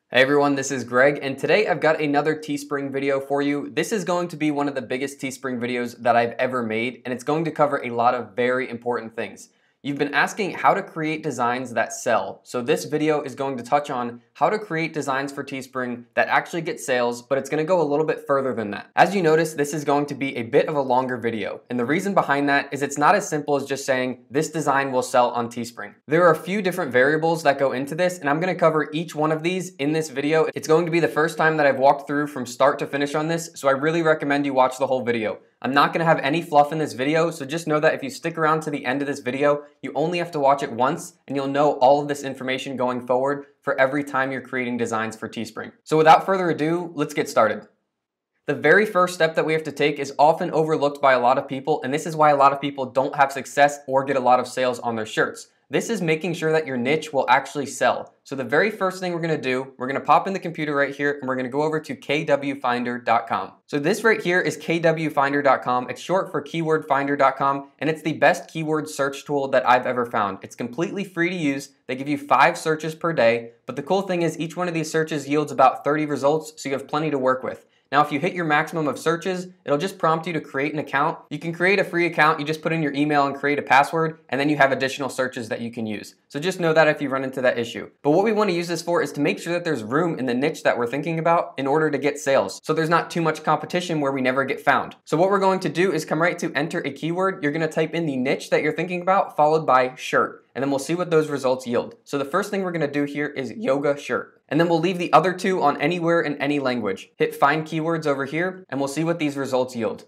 Hey everyone, this is Greg, and today I've got another Teespring video for you. This is going to be one of the biggest Teespring videos that I've ever made, and it's going to cover a lot of very important things. You've been asking how to create designs that sell, so this video is going to touch on how to create designs for Teespring that actually get sales, but it's going to go a little bit further than that. As you notice, this is going to be a bit of a longer video, and the reason behind that is it's not as simple as just saying this design will sell on Teespring. There are a few different variables that go into this, and I'm going to cover each one of these in this video. It's going to be the first time that I've walked through from start to finish on this, so I really recommend you watch the whole video. I'm not going to have any fluff in this video, so just know that if you stick around to the end of this video, you only have to watch it once, and you'll know all of this information going forward for every time you're creating designs for Teespring. So without further ado, let's get started. The very first step that we have to take is often overlooked by a lot of people, and this is why a lot of people don't have success or get a lot of sales on their shirts. This is making sure that your niche will actually sell. So the very first thing we're going to do, we're going to pop in the computer right here and we're going to go over to kwfinder.com. So this right here is kwfinder.com. It's short for keywordfinder.com, and it's the best keyword search tool that I've ever found. It's completely free to use. They give you 5 searches per day, but the cool thing is each one of these searches yields about 30 results, so you have plenty to work with. Now, if you hit your maximum of searches, it'll just prompt you to create an account. You can create a free account, you just put in your email and create a password, and then you have additional searches that you can use. So just know that if you run into that issue. But what we want to use this for is to make sure that there's room in the niche that we're thinking about in order to get sales. So there's not too much competition where we never get found. So what we're going to do is come right to enter a keyword. You're going to type in the niche that you're thinking about, followed by shirt. And then we'll see what those results yield. So the first thing we're going to do here is yoga shirt. And then we'll leave the other two on anywhere in any language. Hit find keywords over here, and we'll see what these results yield.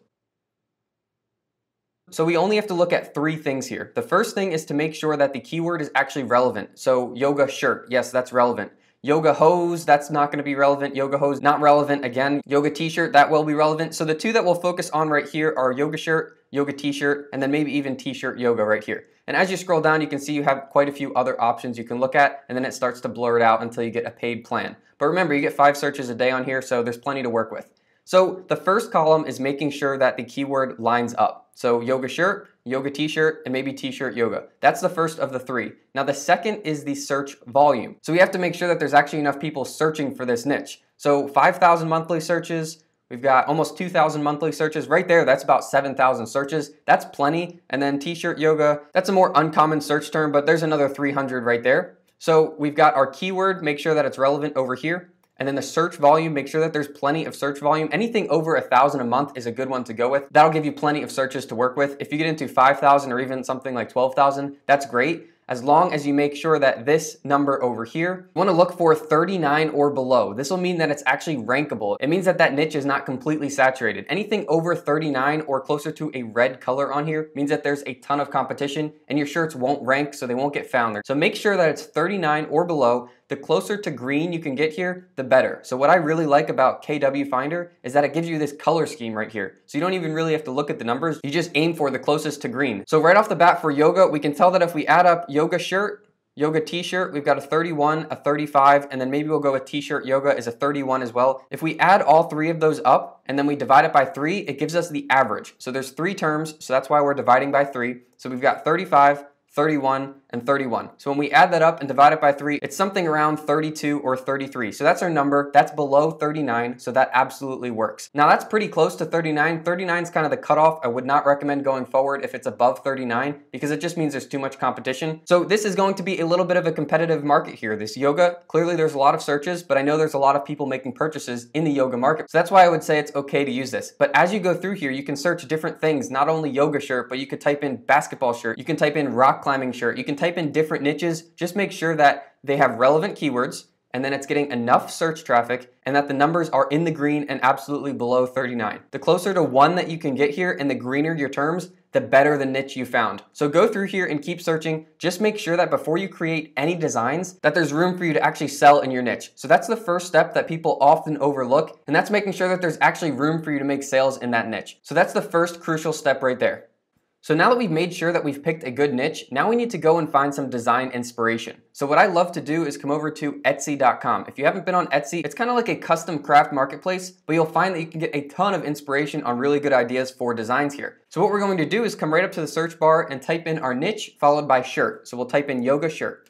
So we only have to look at 3 things here. The first thing is to make sure that the keyword is actually relevant. So yoga shirt, yes, that's relevant. Yoga hose, that's not going to be relevant. Yoga hose, not relevant again. Yoga t-shirt, that will be relevant. So the 2 that we'll focus on right here are yoga shirt, yoga t-shirt, and then maybe even t-shirt yoga right here. And as you scroll down, you can see you have quite a few other options you can look at, and then it starts to blur it out until you get a paid plan. But remember, you get 5 searches a day on here, so there's plenty to work with. So the first column is making sure that the keyword lines up. So yoga shirt, yoga t-shirt, and maybe t-shirt yoga. That's the first of the 3. Now the second is the search volume. So we have to make sure that there's actually enough people searching for this niche. So 5,000 monthly searches, we've got almost 2,000 monthly searches. Right there, that's about 7,000 searches. That's plenty. And then t-shirt yoga, that's a more uncommon search term, but there's another 300 right there. So we've got our keyword, make sure that it's relevant over here. And then the search volume, make sure that there's plenty of search volume. Anything over 1,000 a month is a good one to go with. That'll give you plenty of searches to work with. If you get into 5,000 or even something like 12,000, that's great. As long as you make sure that this number over here, you want to look for 39 or below. This will mean that it's actually rankable. It means that that niche is not completely saturated. Anything over 39 or closer to a red color on here means that there's a ton of competition and your shirts won't rank, so they won't get found there. So make sure that it's 39 or below. The closer to green you can get here, the better. So what I really like about KW Finder is that it gives you this color scheme right here. So you don't even really have to look at the numbers. You just aim for the closest to green. So right off the bat for yoga, we can tell that if we add up yoga shirt, yoga t-shirt, we've got a 31, a 35, and then maybe we'll go with t-shirt yoga is a 31 as well. If we add all 3 of those up and then we divide it by 3, it gives us the average. So there's 3 terms, so that's why we're dividing by 3. So we've got 35, 31, and 31. So when we add that up and divide it by 3, it's something around 32 or 33. So that's our number. That's below 39, so that absolutely works. Now that's pretty close to 39. 39 is kind of the cutoff. I would not recommend going forward if it's above 39 because it just means there's too much competition. So this is going to be a little bit of a competitive market here. This yoga, clearly there's a lot of searches, but I know there's a lot of people making purchases in the yoga market. So that's why I would say it's okay to use this. But as you go through here, you can search different things, not only yoga shirt, but you could type in basketball shirt. You can type in rock climbing shirt. You can type in different niches. Just make sure that they have relevant keywords and then it's getting enough search traffic and that the numbers are in the green and absolutely below 39. The closer to 1 that you can get here and the greener your terms, the better the niche you found. So go through here and keep searching. Just make sure that before you create any designs, that there's room for you to actually sell in your niche. So that's the first step that people often overlook, and that's making sure that there's actually room for you to make sales in that niche. So that's the first crucial step right there. So now that we've made sure that we've picked a good niche, now we need to go and find some design inspiration. So what I love to do is come over to Etsy.com. If you haven't been on Etsy, it's kind of like a custom craft marketplace, but you'll find that you can get a ton of inspiration on really good ideas for designs here. So what we're going to do is come right up to the search bar and type in our niche followed by shirt. So we'll type in yoga shirt.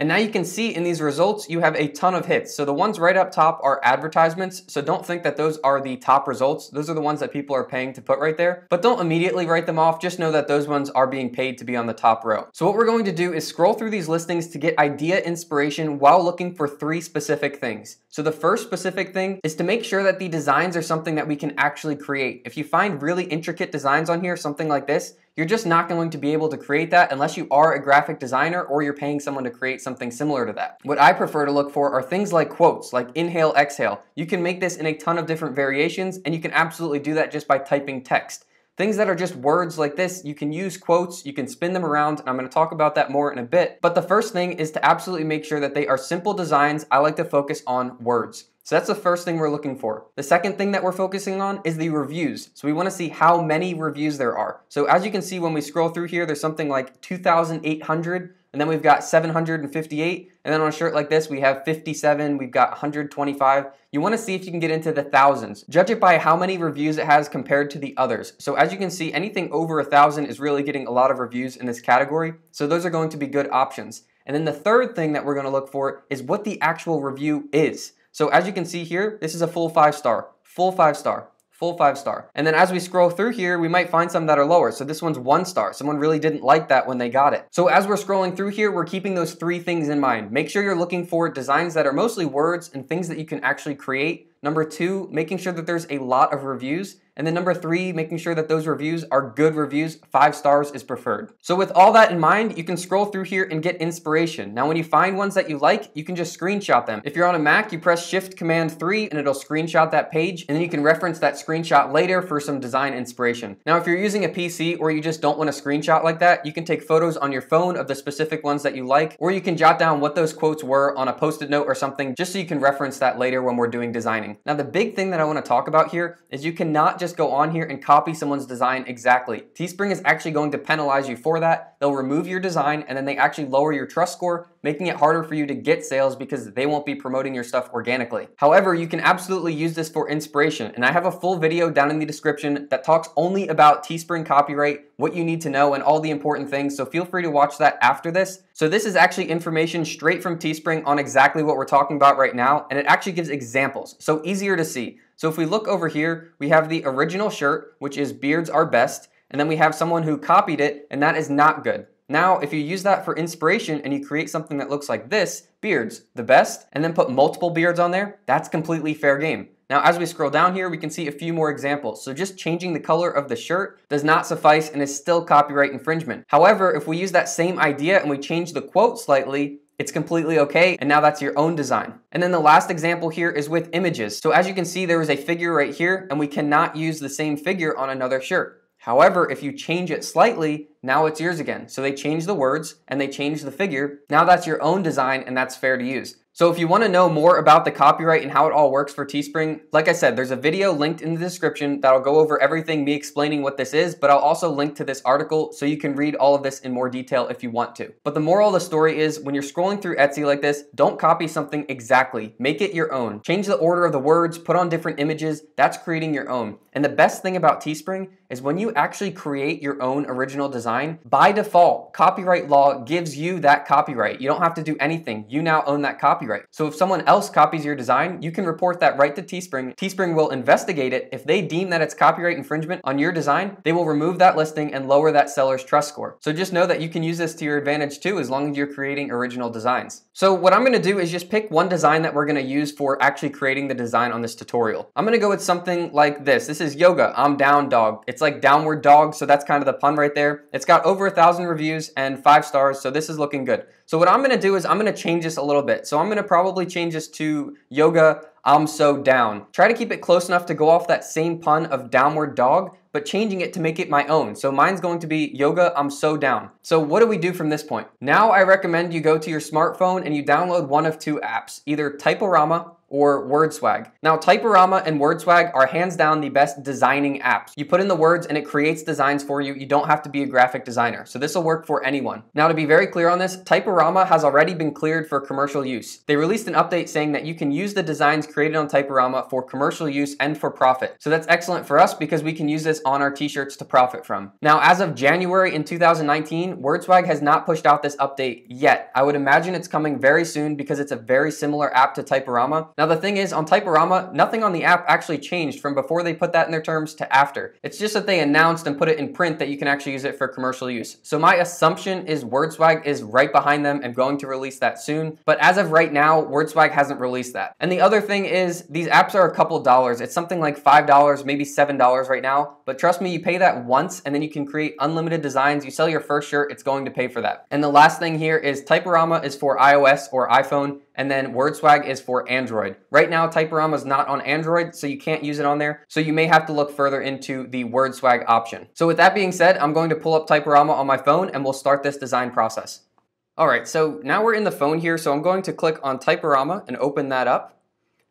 And now you can see in these results, you have a ton of hits. So the ones right up top are advertisements. So don't think that those are the top results. Those are the ones that people are paying to put right there. But don't immediately write them off. Just know that those ones are being paid to be on the top row. So what we're going to do is scroll through these listings to get idea inspiration while looking for 3 specific things. So the first specific thing is to make sure that the designs are something that we can actually create. If you find really intricate designs on here, something like this, you're just not going to be able to create that unless you are a graphic designer or you're paying someone to create something similar to that. What I prefer to look for are things like quotes, like inhale, exhale. You can make this in a ton of different variations, and you can absolutely do that just by typing text. Things that are just words like this, you can use quotes, you can spin them around, and I'm going to talk about that more in a bit. But the first thing is to absolutely make sure that they are simple designs. I like to focus on words. So that's the first thing we're looking for. The second thing that we're focusing on is the reviews. So we want to see how many reviews there are. So as you can see, when we scroll through here, there's something like 2,800, and then we've got 758, and then on a shirt like this, we have 57, we've got 125. You want to see if you can get into the thousands. Judge it by how many reviews it has compared to the others. So as you can see, anything over 1,000 is really getting a lot of reviews in this category. So those are going to be good options. And then the third thing that we're going to look for is what the actual review is. So as you can see here, this is a full 5-star, full 5-star, full 5-star. And then as we scroll through here, we might find some that are lower. So this one's 1 star. Someone really didn't like that when they got it. So as we're scrolling through here, we're keeping those 3 things in mind. Make sure you're looking for designs that are mostly words and things that you can actually create. Number 2, making sure that there's a lot of reviews. And then number 3, making sure that those reviews are good reviews. 5 stars is preferred. So with all that in mind, you can scroll through here and get inspiration. Now when you find ones that you like, you can just screenshot them. If you're on a Mac, you press Shift-Command-3 and it'll screenshot that page, and then you can reference that screenshot later for some design inspiration. Now if you're using a PC or you just don't want a screenshot like that, you can take photos on your phone of the specific ones that you like, or you can jot down what those quotes were on a Post-it note or something, just so you can reference that later when we're doing designing. Now the big thing that I want to talk about here is you cannot just go on here and copy someone's design exactly. Teespring is actually going to penalize you for that. They'll remove your design, and then they actually lower your trust score, making it harder for you to get sales because they won't be promoting your stuff organically. However, you can absolutely use this for inspiration, and I have a full video down in the description that talks only about Teespring copyright, what you need to know, and all the important things, so feel free to watch that after this. So this is actually information straight from Teespring on exactly what we're talking about right now, and it actually gives examples, so easier to see. So if we look over here, we have the original shirt, which is beards are best, and then we have someone who copied it, and that is not good. Now, if you use that for inspiration and you create something that looks like this, beards, the best, and then put multiple beards on there, that's completely fair game. Now, as we scroll down here, we can see a few more examples. So just changing the color of the shirt does not suffice and is still copyright infringement. However, if we use that same idea and we change the quote slightly, it's completely okay, and now that's your own design. And then the last example here is with images. So as you can see, there is a figure right here, and we cannot use the same figure on another shirt. However, if you change it slightly, now it's yours again. So they change the words and they change the figure. Now that's your own design, and that's fair to use. So if you want to know more about the copyright and how it all works for Teespring, like I said, there's a video linked in the description that'll go over everything, me explaining what this is, but I'll also link to this article so you can read all of this in more detail if you want to. But the moral of the story is, when you're scrolling through Etsy like this, don't copy something exactly. Make it your own. Change the order of the words, put on different images. That's creating your own. And the best thing about Teespring is when you actually create your own original design, by default, copyright law gives you that copyright. You don't have to do anything. You now own that copyright. So if someone else copies your design, you can report that right to Teespring. Teespring will investigate it. If they deem that it's copyright infringement on your design, they will remove that listing and lower that seller's trust score. So just know that you can use this to your advantage too, as long as you're creating original designs. So what I'm going to do is just pick one design that we're going to use for actually creating the design on this tutorial. I'm going to go with something like this. This is yoga, I'm down dog. It's like downward dog, so that's kind of the pun right there. It's got over 1,000 reviews and 5 stars, so this is looking good. So what I'm going to do is I'm going to change this a little bit. So I'm going to probably change this to yoga, I'm so down. Try to keep it close enough to go off that same pun of downward dog, but changing it to make it my own. So mine's going to be yoga, I'm so down. So what do we do from this point? Now I recommend you go to your smartphone and you download one of 2 apps, either Typorama or WordSwag. Now, Typorama and WordSwag are hands down the best designing apps. You put in the words and it creates designs for you. You don't have to be a graphic designer. So this will work for anyone. Now, to be very clear on this, Typorama has already been cleared for commercial use. They released an update saying that you can use the designs created on Typorama for commercial use and for profit. So that's excellent for us because we can use this on our t-shirts to profit from. Now, as of January in 2019, WordSwag has not pushed out this update yet. I would imagine it's coming very soon because it's a very similar app to Typorama. Now, the thing is, on Typorama, nothing on the app actually changed from before they put that in their terms to after. It's just that they announced and put it in print that you can actually use it for commercial use. So my assumption is WordSwag is right behind them and going to release that soon. But as of right now, WordSwag hasn't released that. And the other thing is, these apps are a couple dollars. It's something like $5, maybe $7 right now. But trust me, you pay that once and then you can create unlimited designs. You sell your first shirt, it's going to pay for that. And the last thing here is Typorama is for iOS or iPhone, and then WordSwag is for Android. Right now, Typorama is not on Android, so you can't use it on there. So you may have to look further into the WordSwag option. So with that being said, I'm going to pull up Typorama on my phone and we'll start this design process. All right, so now we're in the phone here, so I'm going to click on Typorama and open that up.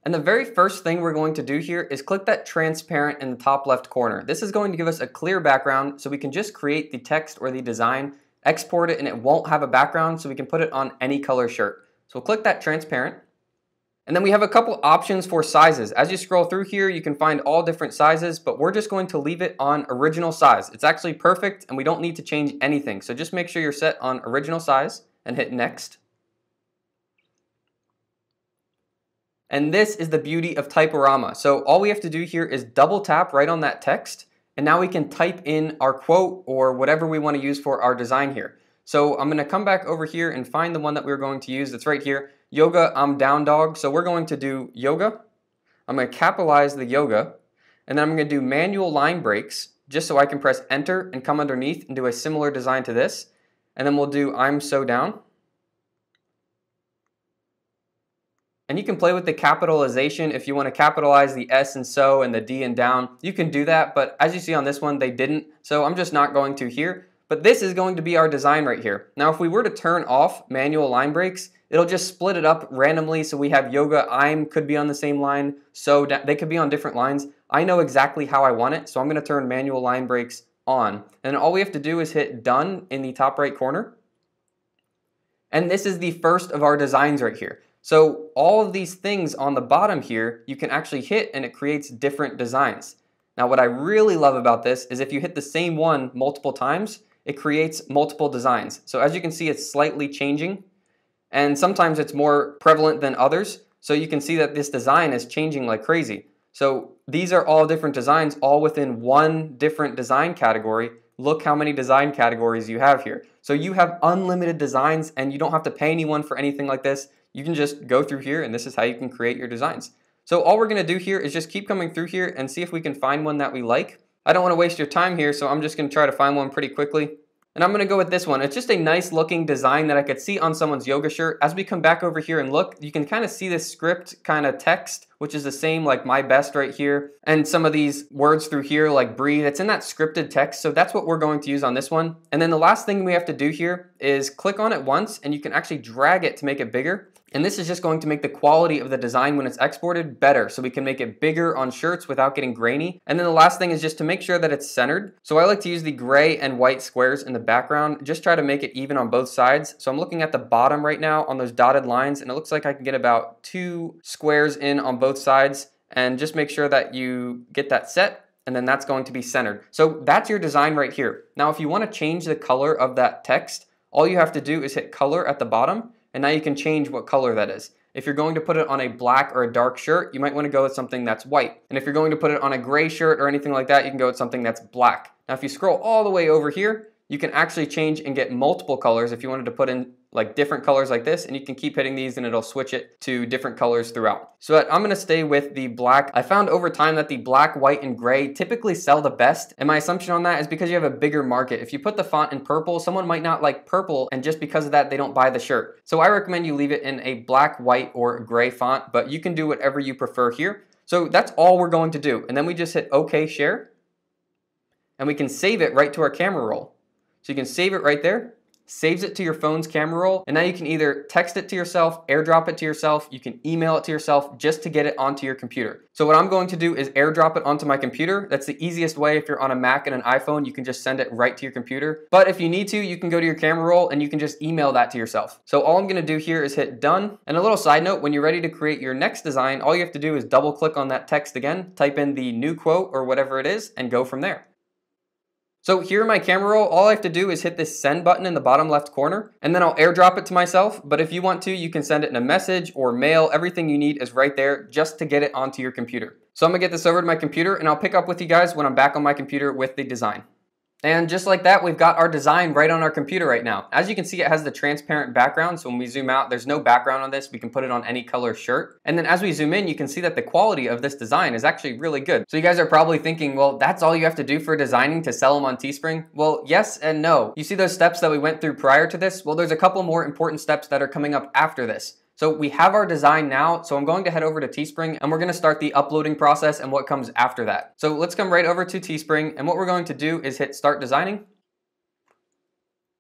And the very first thing we're going to do here is click that transparent in the top left corner. This is going to give us a clear background so we can just create the text or the design, export it, and it won't have a background, so we can put it on any color shirt. So we'll click that transparent. And then we have a couple options for sizes. As you scroll through here, you can find all different sizes, but we're just going to leave it on original size. It's actually perfect and we don't need to change anything. So just make sure you're set on original size and hit next. And this is the beauty of Typorama. So all we have to do here is double tap right on that text, and now we can type in our quote or whatever we want to use for our design here. So I'm going to come back over here and find the one that we're going to use. That's right here, yoga, I'm down dog. So we're going to do yoga. I'm going to capitalize the yoga, and then I'm going to do manual line breaks just so I can press enter and come underneath and do a similar design to this. And then we'll do I'm so down. And you can play with the capitalization. If you want to capitalize the S and so and the D and down, you can do that. But as you see on this one, they didn't. So I'm just not going to here. But this is going to be our design right here. Now, if we were to turn off manual line breaks, it'll just split it up randomly. So we have yoga, I'm could be on the same line. So they could be on different lines. I know exactly how I want it. So I'm going to turn manual line breaks on. And all we have to do is hit done in the top right corner. And this is the first of our designs right here. So all of these things on the bottom here, you can actually hit and it creates different designs. Now what I really love about this is if you hit the same one multiple times, it creates multiple designs. So as you can see, it's slightly changing and sometimes it's more prevalent than others. So you can see that this design is changing like crazy. So these are all different designs, all within one different design category. Look how many design categories you have here. So you have unlimited designs and you don't have to pay anyone for anything like this. You can just go through here and this is how you can create your designs. So all we're going to do here is just keep coming through here and see if we can find one that we like. I don't want to waste your time here, so I'm just going to try to find one pretty quickly. And I'm going to go with this one. It's just a nice looking design that I could see on someone's yoga shirt. As we come back over here and look, you can kind of see this script kind of text, which is the same like my best right here. And some of these words through here like breathe, it's in that scripted text. So that's what we're going to use on this one. And then the last thing we have to do here is click on it once and you can actually drag it to make it bigger. And this is just going to make the quality of the design when it's exported better, so we can make it bigger on shirts without getting grainy. And then the last thing is just to make sure that it's centered. So I like to use the gray and white squares in the background, just try to make it even on both sides. So I'm looking at the bottom right now on those dotted lines, and it looks like I can get about 2 squares in on both sides, and just make sure that you get that set. And then that's going to be centered. So that's your design right here. Now, if you want to change the color of that text, all you have to do is hit color at the bottom. And now you can change what color that is. If you're going to put it on a black or a dark shirt, you might want to go with something that's white. And if you're going to put it on a gray shirt or anything like that, you can go with something that's black. Now, if you scroll all the way over here, you can actually change and get multiple colors if you wanted to put in like different colors like this, and you can keep hitting these and it'll switch it to different colors throughout. So I'm going to stay with the black. I found over time that the black, white, and gray typically sell the best, and my assumption on that is because you have a bigger market. If you put the font in purple, someone might not like purple, and just because of that, they don't buy the shirt. So I recommend you leave it in a black, white, or gray font, but you can do whatever you prefer here. So that's all we're going to do, and then we just hit OK Share, and we can save it right to our camera roll. So you can save it right there, saves it to your phone's camera roll, and now you can either text it to yourself, airdrop it to yourself, you can email it to yourself just to get it onto your computer. So what I'm going to do is airdrop it onto my computer. That's the easiest way. If you're on a Mac and an iPhone, you can just send it right to your computer. But if you need to, you can go to your camera roll and you can just email that to yourself. So all I'm gonna do here is hit done. And a little side note, when you're ready to create your next design, all you have to do is double click on that text again, type in the new quote or whatever it is, and go from there. So here in my camera roll, all I have to do is hit this send button in the bottom left corner, and then I'll airdrop it to myself. But if you want to, you can send it in a message or mail. Everything you need is right there just to get it onto your computer. So I'm gonna get this over to my computer and I'll pick up with you guys when I'm back on my computer with the design. And just like that, we've got our design right on our computer right now. As you can see, it has the transparent background. So when we zoom out, there's no background on this. We can put it on any color shirt. And then as we zoom in, you can see that the quality of this design is actually really good. So you guys are probably thinking, well, that's all you have to do for designing to sell them on Teespring? Well, yes and no. You see those steps that we went through prior to this? Well, there's a couple more important steps that are coming up after this. So we have our design now, so I'm going to head over to Teespring and we're gonna start the uploading process and what comes after that. So let's come right over to Teespring, and what we're going to do is hit start designing.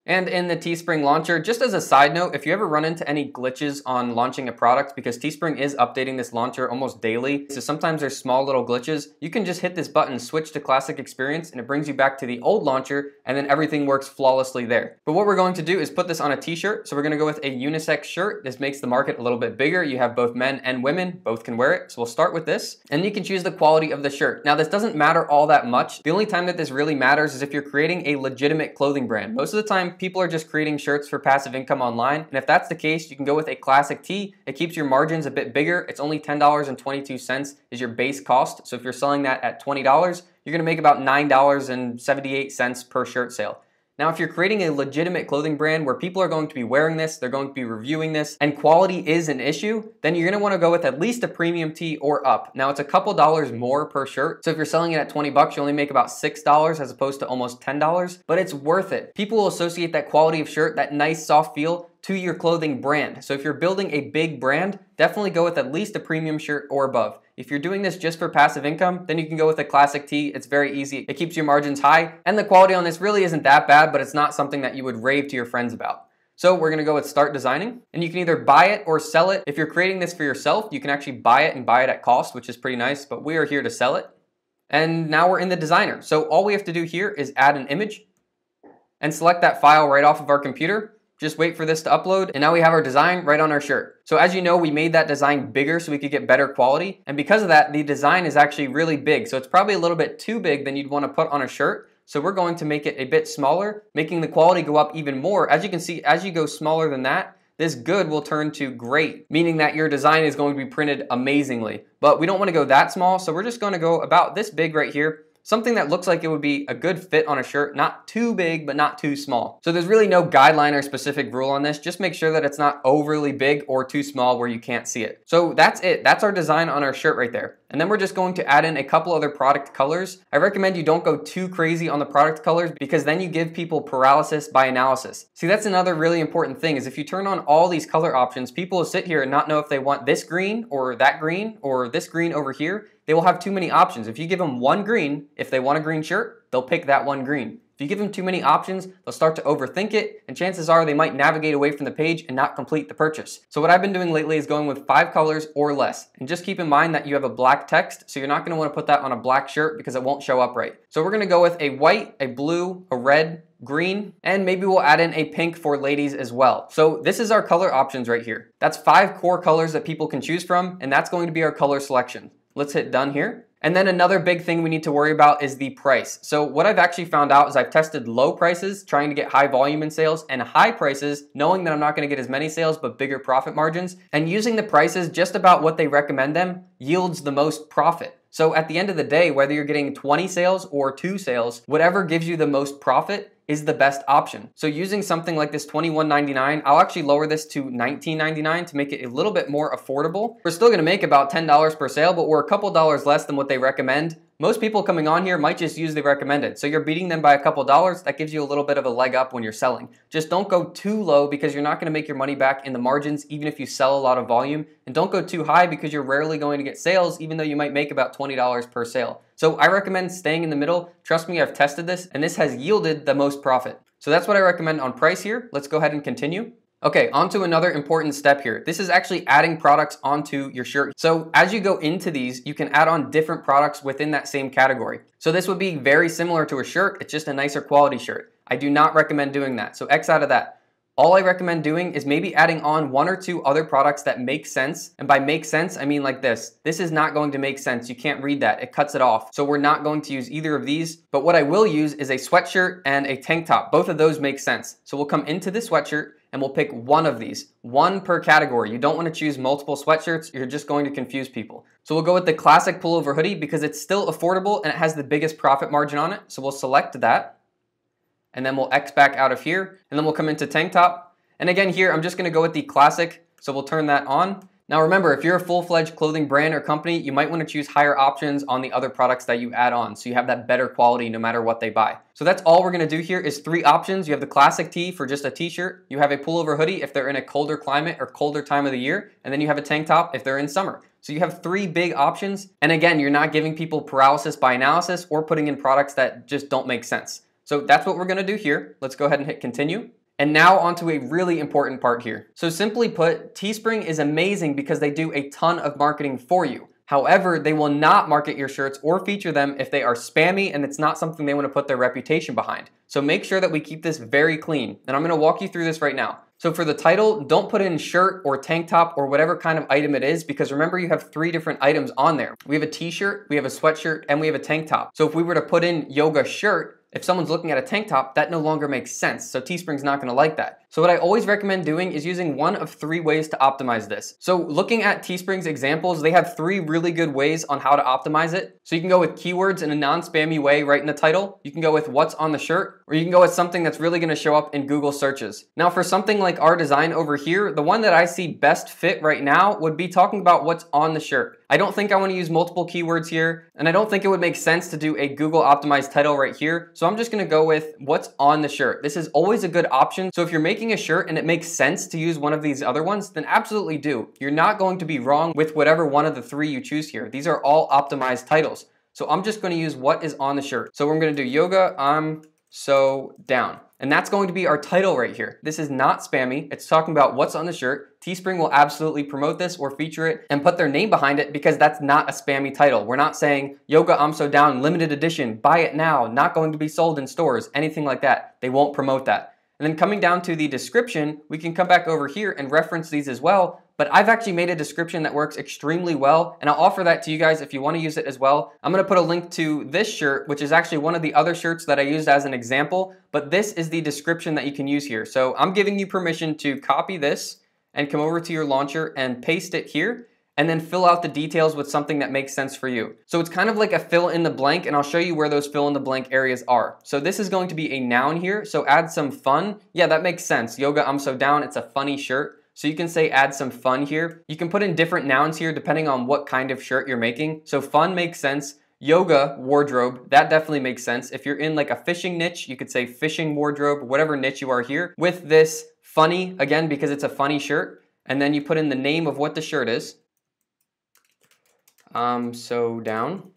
And in the Teespring launcher, just as a side note, if you ever run into any glitches on launching a product, because Teespring is updating this launcher almost daily, so sometimes there's small little glitches, you can just hit this button, switch to classic experience, and it brings you back to the old launcher, and then everything works flawlessly there. But what we're going to do is put this on a t-shirt. So we're gonna go with a unisex shirt. This makes the market a little bit bigger. You have both men and women, both can wear it. So we'll start with this, and you can choose the quality of the shirt. Now this doesn't matter all that much. The only time that this really matters is if you're creating a legitimate clothing brand. Most of the time, people are just creating shirts for passive income online. And if that's the case, you can go with a classic tee. It keeps your margins a bit bigger. It's only $10.22 is your base cost. So if you're selling that at $20, you're gonna make about $9.78 per shirt sale. Now, if you're creating a legitimate clothing brand where people are going to be wearing this, they're going to be reviewing this, and quality is an issue, then you're gonna wanna go with at least a premium tee or up. Now, it's a couple dollars more per shirt. So if you're selling it at 20 bucks, you only make about $6 as opposed to almost $10, but it's worth it. People will associate that quality of shirt, that nice soft feel, to your clothing brand. So if you're building a big brand, definitely go with at least a premium shirt or above. If you're doing this just for passive income, then you can go with a classic tee. It's very easy. It keeps your margins high, and the quality on this really isn't that bad, but it's not something that you would rave to your friends about. So we're gonna go with start designing, and you can either buy it or sell it. If you're creating this for yourself, you can actually buy it and buy it at cost, which is pretty nice, but we are here to sell it. And now we're in the designer. So all we have to do here is add an image and select that file right off of our computer. Just wait for this to upload, and now we have our design right on our shirt. So as you know, we made that design bigger so we could get better quality, and because of that, the design is actually really big. So it's probably a little bit too big than you'd want to put on a shirt. So we're going to make it a bit smaller, making the quality go up even more. As you can see, as you go smaller than that, this good will turn to great, meaning that your design is going to be printed amazingly. But we don't want to go that small, so we're just going to go about this big right here. Something that looks like it would be a good fit on a shirt, not too big, but not too small. So there's really no guideline or specific rule on this. Just make sure that it's not overly big or too small where you can't see it. So that's it. That's our design on our shirt right there. And then we're just going to add in a couple other product colors. I recommend you don't go too crazy on the product colors because then you give people paralysis by analysis. See, that's another really important thing is if you turn on all these color options, people will sit here and not know if they want this green or this green over here. They will have too many options. If you give them one green, if they want a green shirt, they'll pick that one green. If you give them too many options, they'll start to overthink it, and chances are they might navigate away from the page and not complete the purchase. So what I've been doing lately is going with 5 colors or less. And just keep in mind that you have a black text, so you're not gonna wanna put that on a black shirt because it won't show up right. So we're gonna go with a white, a blue, a red, green, and maybe we'll add in a pink for ladies as well. So this is our color options right here. That's 5 core colors that people can choose from, and that's going to be our color selection. Let's hit done here. And then another big thing we need to worry about is the price. So what I've actually found out is I've tested low prices, trying to get high volume in sales, and high prices, knowing that I'm not gonna get as many sales, but bigger profit margins. And using the prices just about what they recommend them yields the most profit. So at the end of the day, whether you're getting 20 sales or 2 sales, whatever gives you the most profit is the best option. So using something like this $21.99, I'll actually lower this to $19.99 to make it a little bit more affordable. We're still gonna make about $10 per sale, but we're a couple dollars less than what they recommend. Most people coming on here might just use the recommended. So you're beating them by a couple dollars. That gives you a little bit of a leg up when you're selling. Just don't go too low because you're not gonna make your money back in the margins even if you sell a lot of volume. And don't go too high because you're rarely going to get sales even though you might make about $20 per sale. So I recommend staying in the middle. Trust me, I've tested this and this has yielded the most profit. So that's what I recommend on price here. Let's go ahead and continue. Okay, on to another important step here. This is actually adding products onto your shirt. So as you go into these, you can add on different products within that same category. So this would be very similar to a shirt, it's just a nicer quality shirt. I do not recommend doing that, so X out of that. All I recommend doing is maybe adding on 1 or 2 other products that make sense. And by make sense, I mean like this. This is not going to make sense. You can't read that. It cuts it off. So we're not going to use either of these. But what I will use is a sweatshirt and a tank top. Both of those make sense. So we'll come into the sweatshirt and we'll pick one of these. One per category. You don't want to choose multiple sweatshirts. You're just going to confuse people. So we'll go with the classic pullover hoodie because it's still affordable and it has the biggest profit margin on it. So we'll select that. And then we'll X back out of here, and then we'll come into tank top. And again here, I'm just gonna go with the classic, so we'll turn that on. Now remember, if you're a full-fledged clothing brand or company, you might wanna choose higher options on the other products that you add on, so you have that better quality no matter what they buy. So that's all we're gonna do here is 3 options. You have the classic tee for just a t-shirt, you have a pullover hoodie if they're in a colder climate or colder time of the year, and then you have a tank top if they're in summer. So you have 3 big options, and again, you're not giving people paralysis by analysis or putting in products that just don't make sense. So that's what we're gonna do here. Let's go ahead and hit continue. And now onto a really important part here. So simply put, Teespring is amazing because they do a ton of marketing for you. However, they will not market your shirts or feature them if they are spammy and it's not something they want to put their reputation behind. So make sure that we keep this very clean. And I'm gonna walk you through this right now. So for the title, don't put in shirt or tank top or whatever kind of item it is, because remember you have 3 different items on there. We have a t-shirt, we have a sweatshirt, and we have a tank top. So if we were to put in yoga shirt, if someone's looking at a tank top, that no longer makes sense. So Teespring's not gonna like that. So what I always recommend doing is using one of 3 ways to optimize this. So looking at Teespring's examples, they have 3 really good ways on how to optimize it. So you can go with keywords in a non-spammy way right in the title. You can go with what's on the shirt, or you can go with something that's really gonna show up in Google searches. Now for something like our design over here, the one that I see best fit right now would be talking about what's on the shirt. I don't think I wanna use multiple keywords here, and I don't think it would make sense to do a Google optimized title right here. So I'm just gonna go with what's on the shirt. This is always a good option. So if you're making a shirt and it makes sense to use one of these other ones, then absolutely do. You're not going to be wrong with whatever one of the 3 you choose here. These are all optimized titles. So I'm just gonna use what is on the shirt. So we're gonna do yoga, I'm so down. And that's going to be our title right here. This is not spammy. It's talking about what's on the shirt. Teespring will absolutely promote this or feature it and put their name behind it because that's not a spammy title. We're not saying Yoga I'm So Down limited edition, buy it now, not going to be sold in stores, anything like that. They won't promote that. And then coming down to the description, we can come back over here and reference these as well. But I've actually made a description that works extremely well, and I'll offer that to you guys if you want to use it as well. I'm going to put a link to this shirt, which is actually one of the other shirts that I used as an example, but this is the description that you can use here. So I'm giving you permission to copy this and come over to your launcher and paste it here, and then fill out the details with something that makes sense for you. So it's kind of like a fill in the blank, and I'll show you where those fill in the blank areas are. So this is going to be a noun here, so add some fun. Yeah, that makes sense. Yoga I'm So Down, it's a funny shirt. So you can say add some fun here. You can put in different nouns here depending on what kind of shirt you're making. So fun makes sense. Yoga wardrobe, that definitely makes sense. If you're in like a fishing niche, you could say fishing wardrobe, whatever niche you are here. With this funny, again, because it's a funny shirt, and then you put in the name of what the shirt is. So down.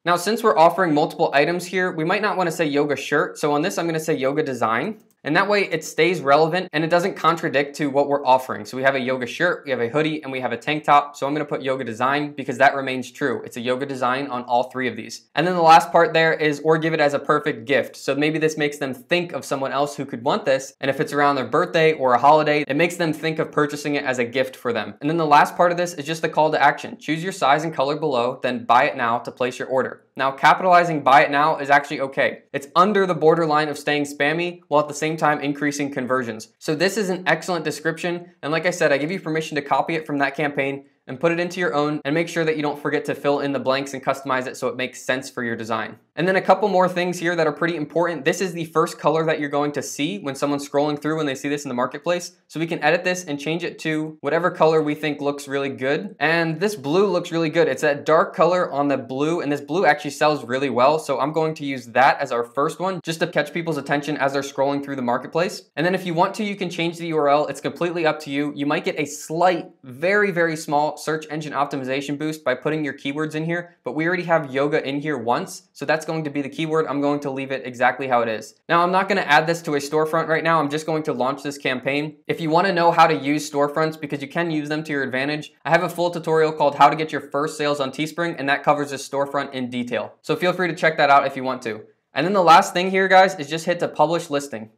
Now, since we're offering multiple items here, we might not want to say yoga shirt. So on this, I'm going to say yoga design. And that way it stays relevant and it doesn't contradict to what we're offering. So we have a yoga shirt, we have a hoodie, and we have a tank top. So I'm gonna put yoga design because that remains true. It's a yoga design on all 3 of these. And then the last part there is, or give it as a perfect gift. So maybe this makes them think of someone else who could want this. And if it's around their birthday or a holiday, it makes them think of purchasing it as a gift for them. And then the last part of this is just the call to action. Choose your size and color below, then buy it now to place your order. Now, capitalizing buy it now is actually okay. It's under the borderline of staying spammy while at the same time increasing conversions. So this is an excellent description. And like I said, I give you permission to copy it from that campaign and put it into your own, and make sure that you don't forget to fill in the blanks and customize it so it makes sense for your design. And then a couple more things here that are pretty important. This is the first color that you're going to see when someone's scrolling through when they see this in the marketplace. So we can edit this and change it to whatever color we think looks really good. And this blue looks really good. It's that dark color on the blue, and this blue actually sells really well. So I'm going to use that as our first one just to catch people's attention as they're scrolling through the marketplace. And then if you want to, you can change the URL. It's completely up to you. You might get a slight, very, very small search engine optimization boost by putting your keywords in here, but we already have yoga in here once, so that's going to be the keyword. I'm going to leave it exactly how it is. Now, I'm not going to add this to a storefront right now. I'm just going to launch this campaign. If you want to know how to use storefronts, because you can use them to your advantage, I have a full tutorial called How to Get Your First Sales on Teespring, and that covers this storefront in detail. So feel free to check that out if you want to. And then the last thing here, guys, is just hit to publish listing.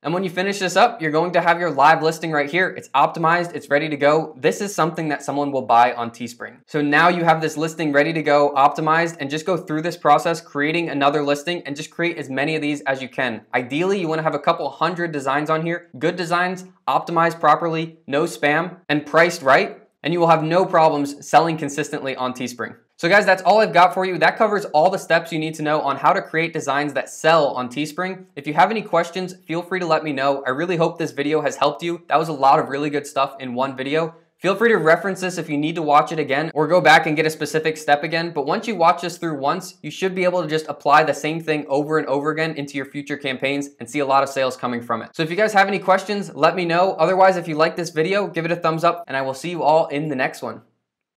And when you finish this up, you're going to have your live listing right here. It's optimized, it's ready to go. This is something that someone will buy on Teespring. So now you have this listing ready to go, optimized, and just go through this process, creating another listing, and just create as many of these as you can. Ideally, you want to have a couple hundred designs on here, good designs, optimized properly, no spam, and priced right, and you will have no problems selling consistently on Teespring. So guys, that's all I've got for you. That covers all the steps you need to know on how to create designs that sell on Teespring. If you have any questions, feel free to let me know. I really hope this video has helped you. That was a lot of really good stuff in one video. Feel free to reference this if you need to watch it again or go back and get a specific step again. But once you watch this through once, you should be able to just apply the same thing over and over again into your future campaigns and see a lot of sales coming from it. So if you guys have any questions, let me know. Otherwise, if you like this video, give it a thumbs up and I will see you all in the next one.